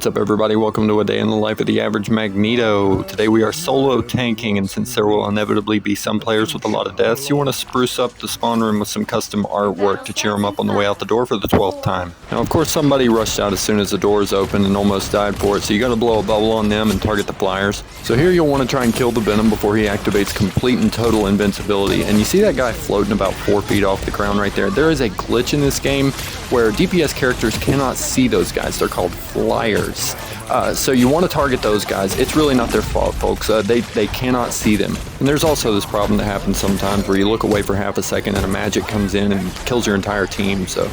What's up, everybody? Welcome to a day in the life of the average Magneto. Today we are solo tanking, and since there will inevitably be some players with a lot of deaths, you want to spruce up the spawn room with some custom artwork to cheer them up on the way out the door for the 12th time. Now, of course, somebody rushed out as soon as the doors opened and almost died for it, so you got to blow a bubble on them and target the flyers. So here you'll want to try and kill the Venom before he activates complete and total invincibility. And you see that guy floating about 4 feet off the ground right there? There is a glitch in this game where DPS characters cannot see those guys. They're called flyers. So you want to target those guys. It's really not their fault, folks. They cannot see them. And there's also this problem that happens sometimes where you look away for half a second and a magic comes in and kills your entire team. So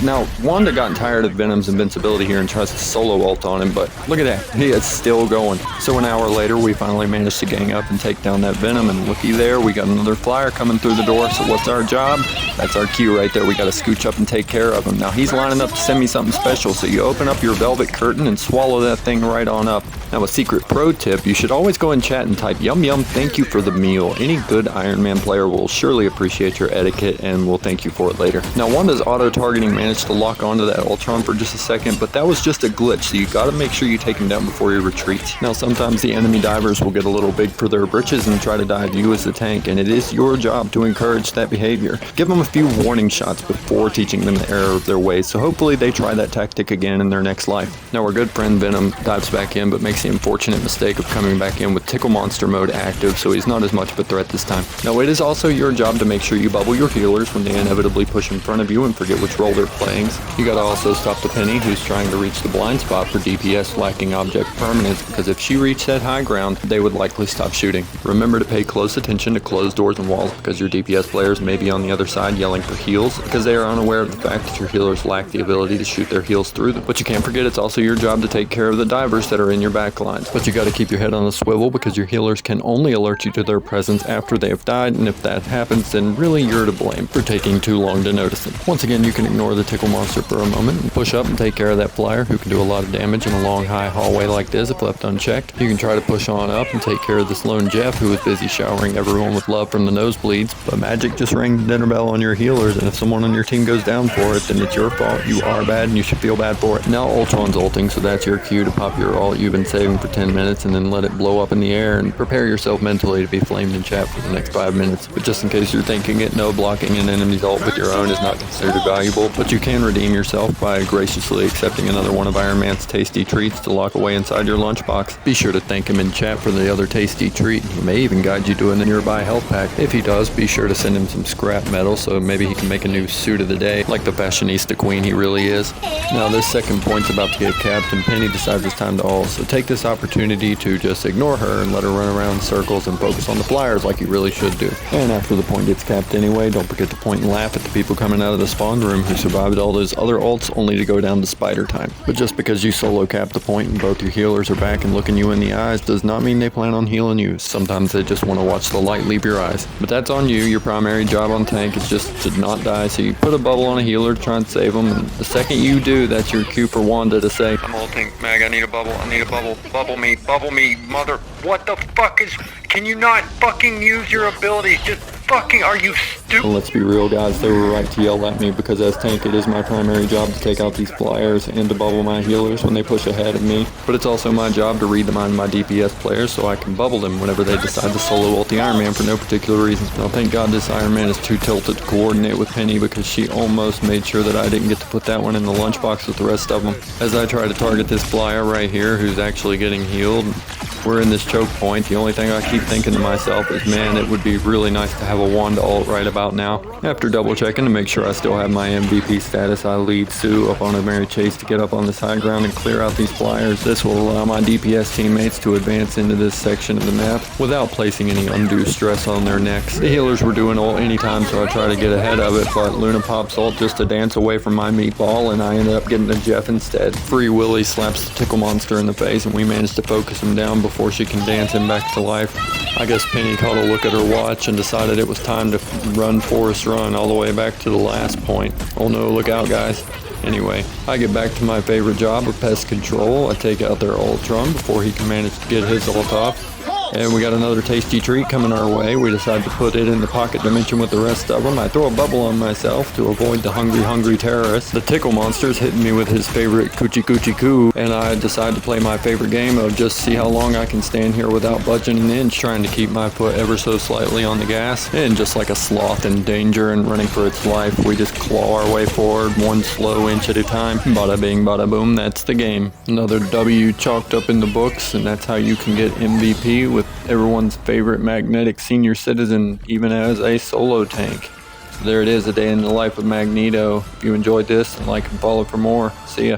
now Wanda got tired of Venom's invincibility here and tries to solo ult on him, but look at that, he is still going. So an hour later we finally managed to gang up and take down that Venom, and looky there, we got another flyer coming through the door. So what's our job? That's our cue right there. We got to scooch up and take care of him. Now he's lining up to send me something special, so you open up your velvet curtain and swallow that thing right on up. Now, a secret pro tip, you should always go in chat and type yum yum thank you for the meal. Any good Iron Man player will surely appreciate your etiquette and will thank you for it later. Now, Wanda's auto-targeting managed to lock onto that Ultron for just a second, but that was just a glitch, so you gotta make sure you take him down before he retreats. Now, sometimes the enemy divers will get a little big for their britches and try to dive you as the tank, and it is your job to encourage that behavior. Give them a few warning shots before teaching them the error of their ways, so hopefully they try that tactic again in their next life. Now, our good friend Venom dives back in, but makes the unfortunate mistake of coming back in with Tickle Monster mode active, so he's not as much of a threat this time. Now, it is also your job to make sure you bubble your healers when they inevitably push in front of you and forget which role they're playing. You gotta also stop the Penny, who's trying to reach the blind spot for DPS lacking object permanence, because if she reached that high ground, they would likely stop shooting. Remember to pay close attention to closed doors and walls, because your DPS players may be on the other side yelling for heals, because they are unaware of the fact that your healers lack the ability to shoot their heals through them. But you can't forget it's also your job to take care of the divers that are in your back lines. But you gotta keep your head on a swivel, because your healers can only alert you to their presence after they have died, and if that happens, then really you're to blame for taking too long to notice them. Once again, you can ignore the Tickle Monster for a moment and push up and take care of that flyer, who can do a lot of damage in a long high hallway like this if left unchecked. You can try to push on up and take care of this lone Jeff, who is busy showering everyone with love from the nosebleeds, but magic just rang the dinner bell on your healers, and if someone on your team goes down for it, then it's your fault. You are bad and you should feel bad for it. Now Ultron's ulting, so that's your cue to pop your ult you've been saving for 10 minutes and then let it blow up in the air, and prepare yourself mentally to be flamed in chat for the next 5 minutes. But just in case you're thinking it, no, blocking an enemy's ult with your own is not considered valuable, but you can redeem yourself by graciously accepting another one of Iron Man's tasty treats to lock away inside your lunchbox. Be sure to thank him in chat for the other tasty treat. He may even guide you to a nearby health pack. If he does, be sure to send him some scrap metal so maybe he can make a new suit of the day, like the fashionista queen he really is. Now this second point's about to get capped, and Penny decides it's time to ult, so take this opportunity to just ignore her and let her run around in circles and focus on the flyers like you really should do. And after the point gets capped anyway, don't forget to point and laugh at the people coming out of the spawn room who survived all those other ults only to go down to spider time. But just because you solo cap the point and both your healers are back and looking you in the eyes does not mean they plan on healing you. Sometimes they just want to watch the light leave your eyes. But that's on you. Your primary job on tank is just to not die, so you put a bubble on a healer to try and save them, and the second you do, that's your cue for Wanda to say, "I'm ulting, Mag, I need a bubble, bubble me, mother, what the fuck is, can you not fucking use your abilities, just fucking, are you stupid?" Well, let's be real, guys, they were right to yell at me, because as tank it is my primary job to take out these flyers and to bubble my healers when they push ahead of me, but it's also my job to read the mind of my DPS players so I can bubble them whenever they decide to solo ult the Iron Man for no particular reason. Now thank God this Iron Man is too tilted to coordinate with Penny, because she almost made sure that I didn't get to put that one in the lunchbox with the rest of them. As I try to target this flyer right here who's actually getting healed, we're in this choke point. The only thing I keep thinking to myself is, man, it would be really nice to have a Wanda ult right about now. After double checking to make sure I still have my MVP status, I lead Sue up on a merry chase to get up on this high ground and clear out these flyers. This will allow my DPS teammates to advance into this section of the map without placing any undue stress on their necks. The healers were doing ult anytime, so I try to get ahead of it, but Luna pops ult just to dance away from my meatball, and I ended up getting a Jeff instead. Free Willy slaps the Tickle Monster in the face, and we managed to focus him down before she can dance him back to life. I guess Penny caught a look at her watch and decided it was time to run Forest Run all the way back to the last point. Oh no, look out, guys. Anyway, I get back to my favorite job of pest control. I take out their Ultron before he can manage to get his ult off. And we got another tasty treat coming our way. We decided to put it in the pocket dimension with the rest of them. I throw a bubble on myself to avoid the hungry terrorist. The tickle monster's hitting me with his favorite coochie coochie coo, and I decide to play my favorite game of just see how long I can stand here without budging an inch, trying to keep my foot ever so slightly on the gas. And just like a sloth in danger and running for its life, we just claw our way forward one slow inch at a time. Bada bing, bada boom, that's the game. Another W chalked up in the books, and that's how you can get MVP with everyone's favorite magnetic senior citizen, even as a solo tank. So there it is, a day in the life of Magneto. If you enjoyed this, like and follow for more. See ya.